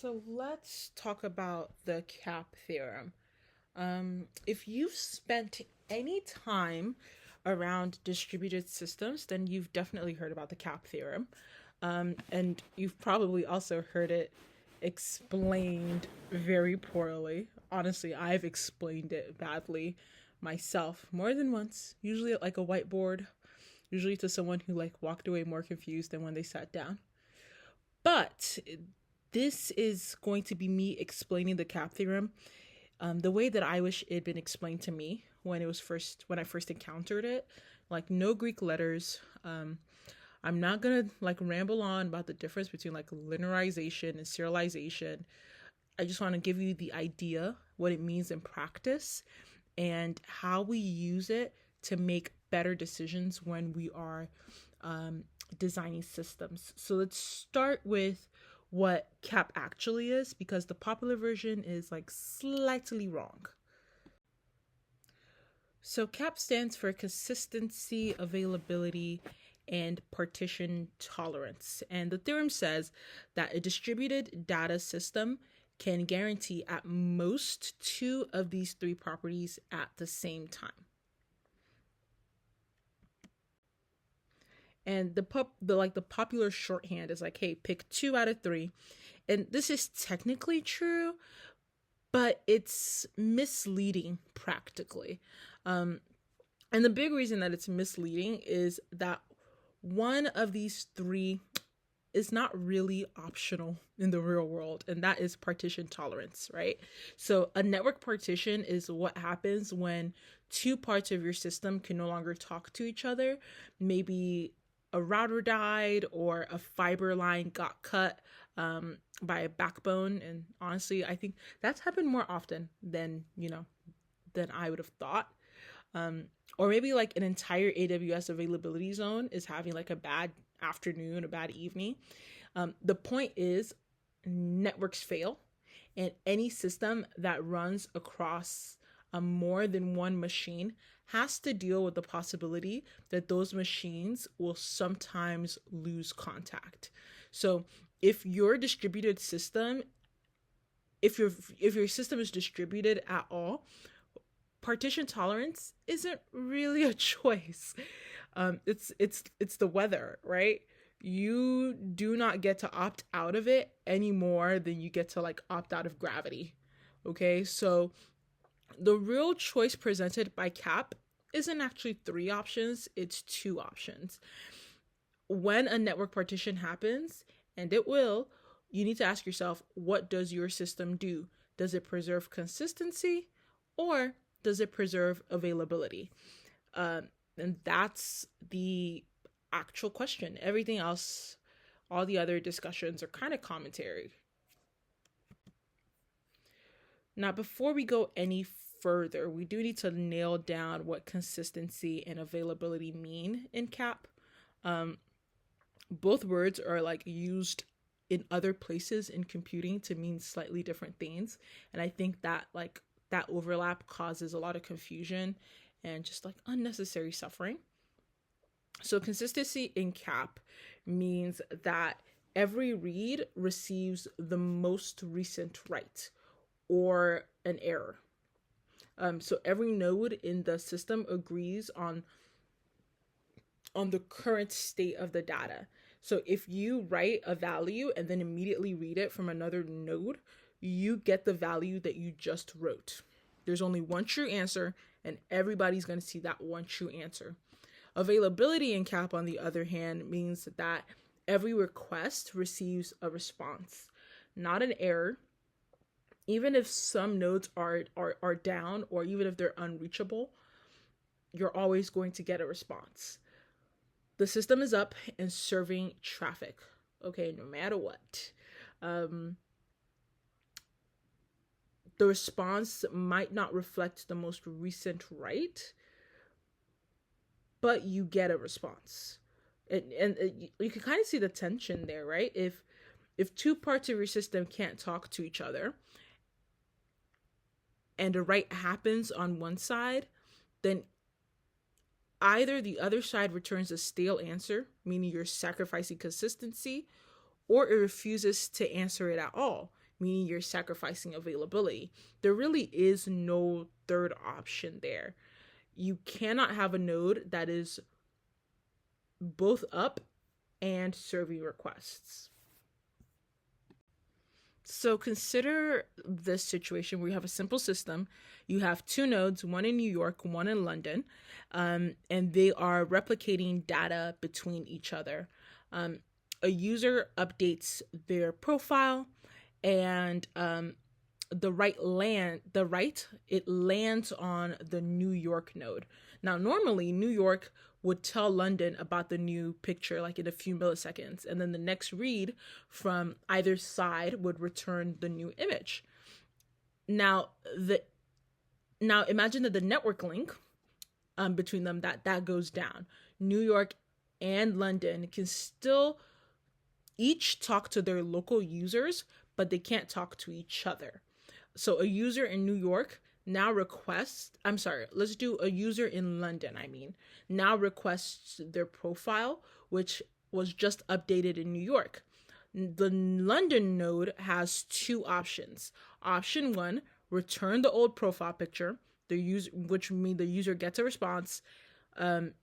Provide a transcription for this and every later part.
So let's talk about the cap theorem. If you've spent any time around distributed systems, then you've definitely heard about the cap theorem. And you've probably also heard it explained very poorly. Honestly, I've explained it badly myself more than once, usually at like a whiteboard, usually to someone who like walked away more confused than when they sat down. But this is going to be me explaining the cap theorem the way that I wish it had been explained to me when I first encountered it. Like no Greek letters. I'm not gonna like ramble on about the difference between like linearization and serialization. I just want to give you the idea, what it means in practice, and how we use it to make better decisions when we are designing systems. So let's start with what CAP actually is, because the popular version is like slightly wrong. So CAP stands for consistency, availability, and partition tolerance. And the theorem says that a distributed data system can guarantee at most two of these three properties at the same time. And the popular shorthand is like, hey, pick 2 out of 3. And this is technically true, but it's misleading practically. And the big reason that it's misleading is that one of these 3 is not really optional in the real world, and that is partition tolerance, right? So a network partition is what happens when 2 parts of your system can no longer talk to each other. Maybe a router died or a fiber line got cut by a backbone. And honestly, I think that's happened more often than I would have thought. Or maybe like an entire AWS availability zone is having like a bad afternoon, a bad evening. The point is networks fail, and any system that runs across more than one machine has to deal with the possibility that those machines will sometimes lose contact. So if your system is distributed at all, partition tolerance isn't really a choice. It's the weather, right? You do not get to opt out of it any more than you get to like opt out of gravity. Okay, so the real choice presented by CAP isn't actually 3 options, it's 2 options. When a network partition happens, and it will, you need to ask yourself, what does your system do? Does it preserve consistency, or does it preserve availability? And that's the actual question. Everything else, all the other discussions are kind of commentary. Now, before we go any further, we do need to nail down what consistency and availability mean in CAP. Both words are like used in other places in computing to mean slightly different things. And I think that like that overlap causes a lot of confusion and just like unnecessary suffering. So consistency in CAP means that every read receives the most recent write or an error. So every node in the system agrees on the current state of the data. So if you write a value and then immediately read it from another node, you get the value that you just wrote. There's only one true answer, and everybody's going to see that one true answer. Availability in CAP, on the other hand, means that every request receives a response, not an error. Even if some nodes are down, or even if they're unreachable, you're always going to get a response. The system is up and serving traffic, okay, no matter what. The response might not reflect the most recent write, but you get a response. And you can kind of see the tension there, right? If 2 parts of your system can't talk to each other, and a write happens on one side, then either the other side returns a stale answer, meaning you're sacrificing consistency, or it refuses to answer it at all, meaning you're sacrificing availability. There really is no third option there. You cannot have a node that is both up and serving requests. So consider this situation where you have a simple system. You have two nodes, one in New York, one in London, and they are replicating data between each other. A user updates their profile, and it lands on the New York node. Now, normally New York would tell London about the new picture like in a few milliseconds, and then the next read from either side would return the new image. Now imagine that the network link between them that goes down. New York and London can still each talk to their local users, but they can't talk to each other. So a user in New York now let's do a user in London, now requests their profile, which was just updated in New York. The London node has two options. Option 1, return the old profile picture, which means the user gets a response. The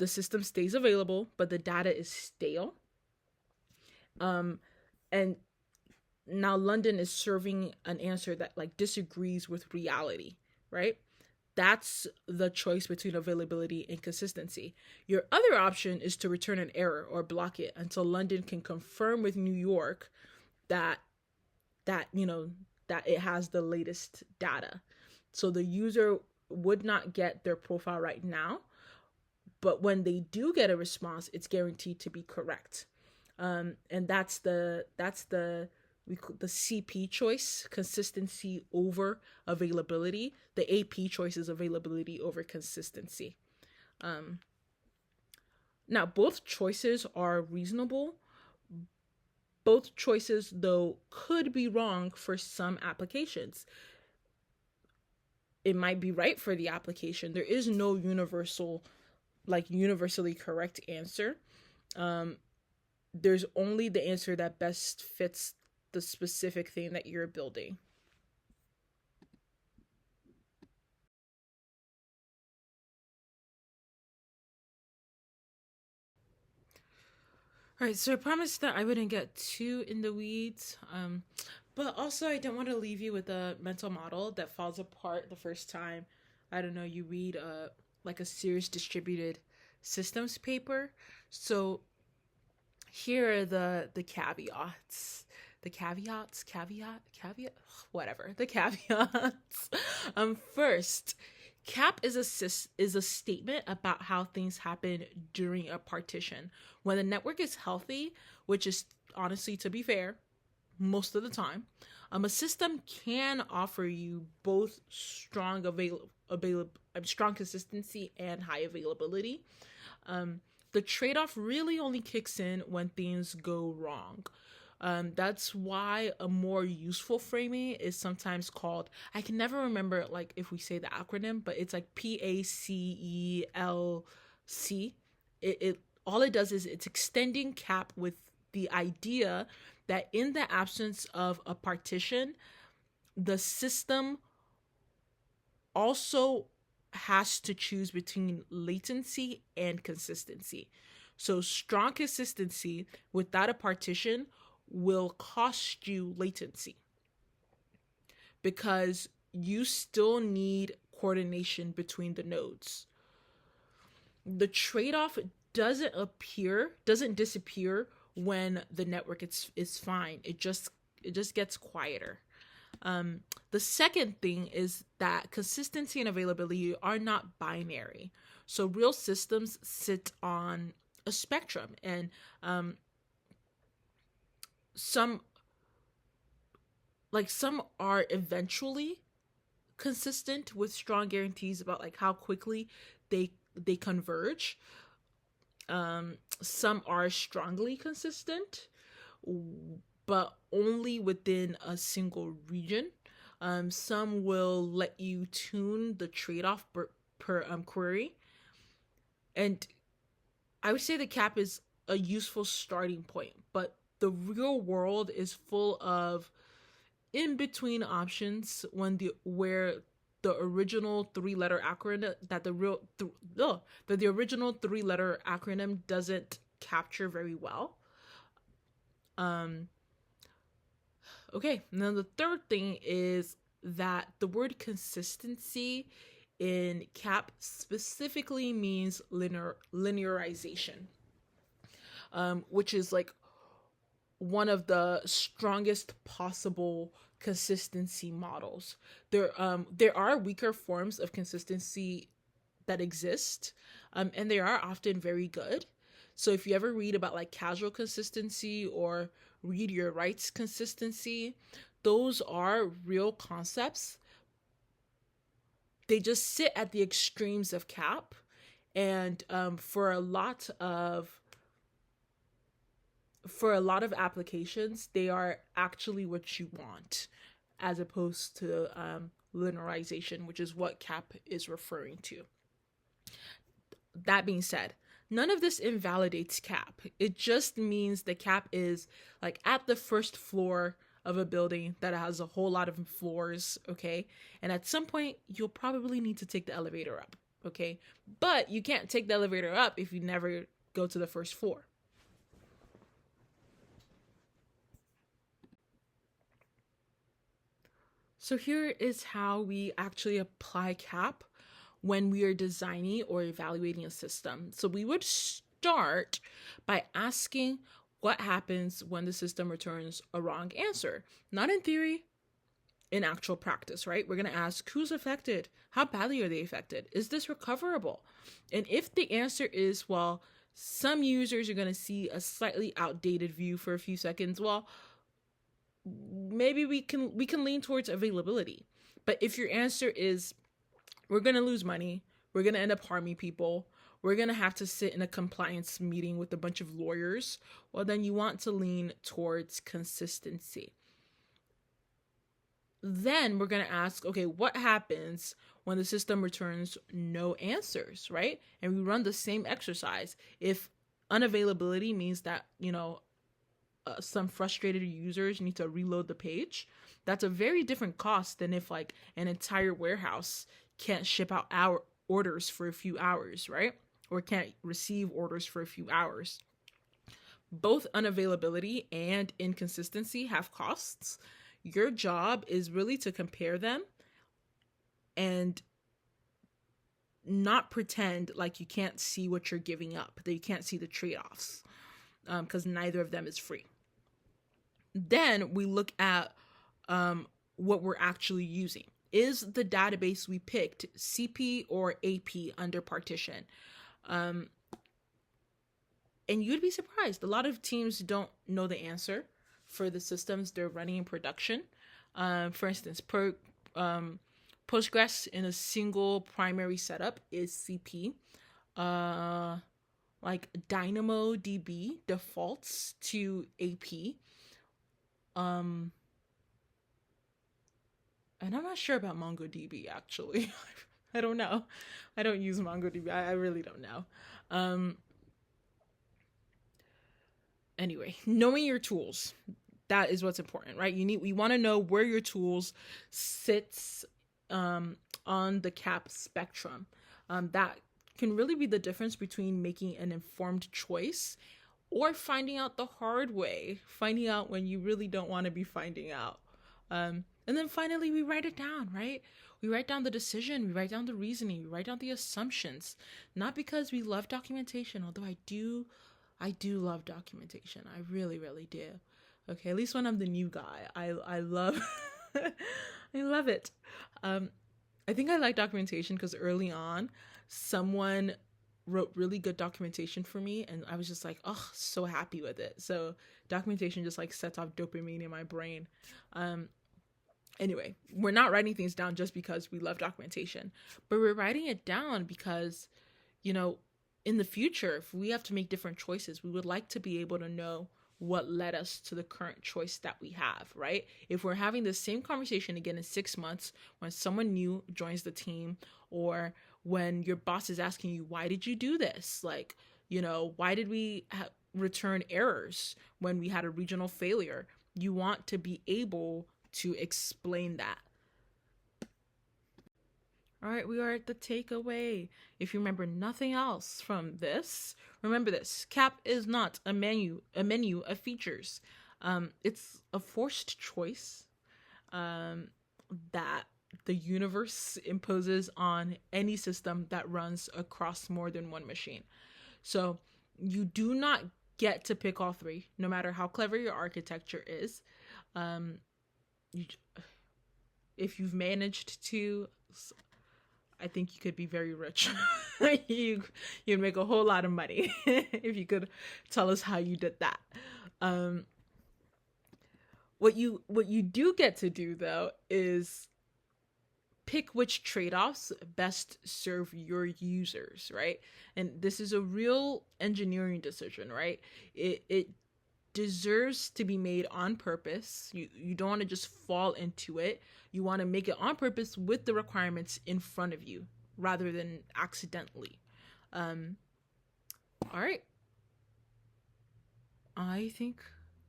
system stays available, but the data is stale. And now London is serving an answer that like disagrees with reality, right? That's the choice between availability and consistency. Your other option is to return an error or block it until London can confirm with New York that it has the latest data. So the user would not get their profile right now, but when they do get a response, it's guaranteed to be correct. And that's the CP choice, consistency over availability. The AP choice is availability over consistency. Now, both choices are reasonable. Both choices, though, could be wrong for some applications. It might be right for the application. There is no universally correct answer. There's only the answer that best fits the specific thing that you're building. All right, so I promised that I wouldn't get too in the weeds, but also I don't want to leave you with a mental model that falls apart the first time, I don't know, you read like a serious distributed systems paper. So here are the caveats. The caveats, whatever. The caveats. First, cap is a statement about how things happen during a partition. When the network is healthy, which is honestly, to be fair, most of the time, a system can offer you both strong consistency and high availability. The trade-off really only kicks in when things go wrong. That's why a more useful framing is sometimes called, I can never remember like if we say the acronym, but it's like PACELC. It all it does is it's extending cap with the idea that in the absence of a partition, the system also has to choose between latency and consistency. So strong consistency without a partition will cost you latency because you still need coordination between the nodes. The trade-off doesn't disappear when the network is fine. It just gets quieter. The second thing is that consistency and availability are not binary. So real systems sit on a spectrum, and some are eventually consistent with strong guarantees about like how quickly they converge. Some are strongly consistent, but only within a single region. Some will let you tune the trade-off per query. And I would say the cap is a useful starting point, but the real world is full of in between options where the original three-letter acronym that the original three-letter acronym doesn't capture very well. Okay, now the third thing is that the word consistency in CAP specifically means linearization, which is like one of the strongest possible consistency models. There are weaker forms of consistency that exist, and they are often very good. So if you ever read about like causal consistency or read your rights consistency, those are real concepts. They just sit at the extremes of CAP, and for a lot of applications, they are actually what you want, as opposed to linearization, which is what CAP is referring to. That being said, none of this invalidates CAP. It just means the CAP is like at the first floor of a building that has a whole lot of floors, okay? And at some point, you'll probably need to take the elevator up, okay? But you can't take the elevator up if you never go to the first floor. So here is how we actually apply CAP when we are designing or evaluating a system. So we would start by asking what happens when the system returns a wrong answer. Not in theory, in actual practice, right? We're going to ask who's affected? How badly are they affected? Is this recoverable? And if the answer is, well, some users are going to see a slightly outdated view for a few seconds, well, maybe we can lean towards availability. But if your answer is, we're going to lose money, we're going to end up harming people, we're going to have to sit in a compliance meeting with a bunch of lawyers, well, then you want to lean towards consistency. Then we're going to ask, okay, what happens when the system returns no answers, right? And we run the same exercise. If unavailability means that, some frustrated users need to reload the page, that's a very different cost than if like an entire warehouse can't ship out our orders for a few hours, right? Or can't receive orders for a few hours. Both unavailability and inconsistency have costs. Your job is really to compare them and not pretend like you can't see what you're giving up, that you can't see the trade-offs, because neither of them is free. Then we look at what we're actually using. Is the database we picked CP or AP under partition? And you'd be surprised. A lot of teams don't know the answer for the systems they're running in production. For instance, Postgres in a single primary setup is CP. Like DynamoDB defaults to AP. And I'm not sure about MongoDB, actually. I don't know. I don't use MongoDB. I really don't know. Anyway, knowing your tools, that is what's important, right? We want to know where your tools sits on the CAP spectrum. That can really be the difference between making an informed choice or finding out the hard way, finding out when you really don't want to be finding out. And then finally, we write it down, right? We write down the decision, we write down the reasoning, we write down the assumptions. Not because we love documentation, although I do love documentation. I really, really do. Okay, at least when I'm the new guy, I love, I love it. I think I like documentation because early on, someone wrote really good documentation for me, and I was just like, oh, so happy with it. So documentation just like sets off dopamine in my brain. Anyway, we're not writing things down just because we love documentation, but we're writing it down because, in the future, if we have to make different choices, we would like to be able to know what led us to the current choice that we have, right? If we're having the same conversation again in 6 months, when someone new joins the team, or when your boss is asking you, why did you do this? Like, why did we return errors when we had a regional failure? You want to be able to explain that. All right, we are at the takeaway. If you remember nothing else from this, remember this: CAP is not a menu of features. It's a forced choice that the universe imposes on any system that runs across more than one machine. So you do not get to pick all three, no matter how clever your architecture is. If you've managed to, I think you could be very rich. You'd make a whole lot of money if you could tell us how you did that. What you do get to do, though, is pick which trade-offs best serve your users, right? And this is a real engineering decision, right? It deserves to be made on purpose. You don't want to just fall into it. You want to make it on purpose with the requirements in front of you rather than accidentally. All right. I think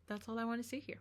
that's all I want to say here.